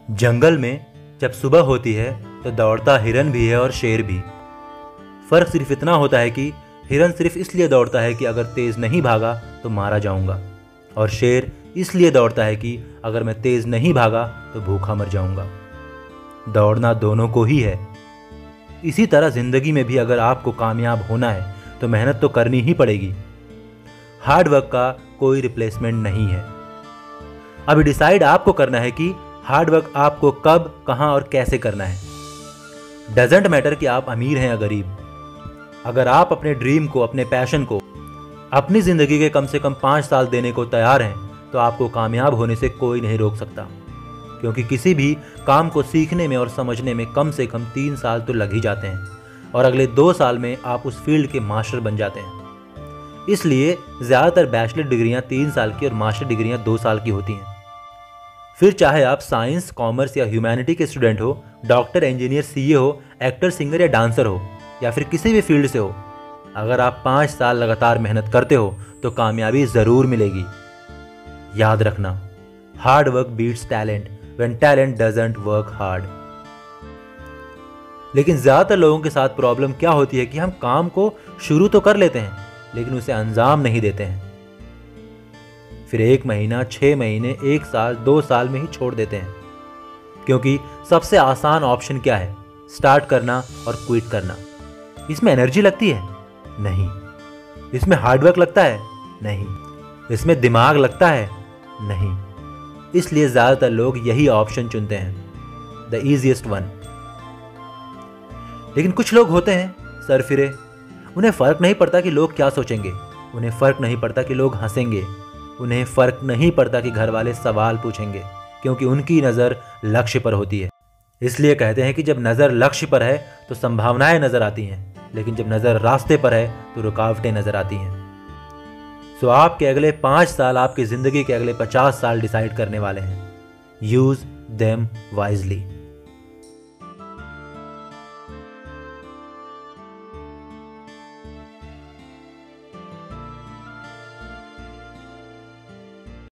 जंगल में जब सुबह होती है तो दौड़ता हिरन भी है और शेर भी। फर्क सिर्फ इतना होता है कि हिरन सिर्फ इसलिए दौड़ता है कि अगर तेज नहीं भागा तो मारा जाऊंगा, और शेर इसलिए दौड़ता है कि अगर मैं तेज नहीं भागा तो भूखा मर जाऊंगा। दौड़ना दोनों को ही है। इसी तरह जिंदगी में भी अगर आपको कामयाब होना है तो मेहनत तो करनी ही पड़ेगी। हार्ड वर्क का कोई रिप्लेसमेंट नहीं है। अभी डिसाइड आपको करना है कि हार्ड वर्क आपको कब, कहां और कैसे करना है। डजेंट मैटर कि आप अमीर हैं या गरीब। अगर आप अपने ड्रीम को, अपने पैशन को अपनी जिंदगी के कम से कम 5 साल देने को तैयार हैं तो आपको कामयाब होने से कोई नहीं रोक सकता, क्योंकि किसी भी काम को सीखने में और समझने में कम से कम 3 साल तो लग ही जाते हैं, और अगले 2 साल में आप उस फील्ड के मास्टर बन जाते हैं। इसलिए ज़्यादातर बैचलर डिग्रियां 3 साल की और मास्टर डिग्रियां 2 साल की होती हैं। फिर चाहे आप साइंस, कॉमर्स या ह्यूमैनिटी के स्टूडेंट हो, डॉक्टर, इंजीनियर, सीए हो, एक्टर, सिंगर या डांसर हो, या फिर किसी भी फील्ड से हो, अगर आप 5 साल लगातार मेहनत करते हो तो कामयाबी ज़रूर मिलेगी। याद रखना, hard work beats talent when talent doesn't work hard. लेकिन ज़्यादातर लोगों के साथ प्रॉब्लम क्या होती है कि हम काम को शुरू तो कर लेते हैं लेकिन उसे अंजाम नहीं देते हैं। फिर 1 महीना, 6 महीने, 1 साल, 2 साल में ही छोड़ देते हैं, क्योंकि सबसे आसान ऑप्शन क्या है? स्टार्ट करना और क्विट करना। इसमें एनर्जी लगती है? नहीं। इसमें हार्डवर्क लगता है? नहीं। इसमें दिमाग लगता है? नहीं। इसलिए ज्यादातर लोग यही ऑप्शन चुनते हैं, द इजीएस्ट वन। लेकिन कुछ लोग होते हैं सरफिरे। उन्हें फर्क नहीं पड़ता कि लोग क्या सोचेंगे, उन्हें फर्क नहीं पड़ता कि लोग हंसेंगे, उन्हें फर्क नहीं पड़ता कि घर वाले सवाल पूछेंगे, क्योंकि उनकी नज़र लक्ष्य पर होती है। इसलिए कहते हैं कि जब नज़र लक्ष्य पर है तो संभावनाएं नजर आती हैं, लेकिन जब नज़र रास्ते पर है तो रुकावटें नजर आती हैं। सो आपके अगले 5 साल आपकी ज़िंदगी के अगले 50 साल डिसाइड करने वाले हैं। Use them wisely.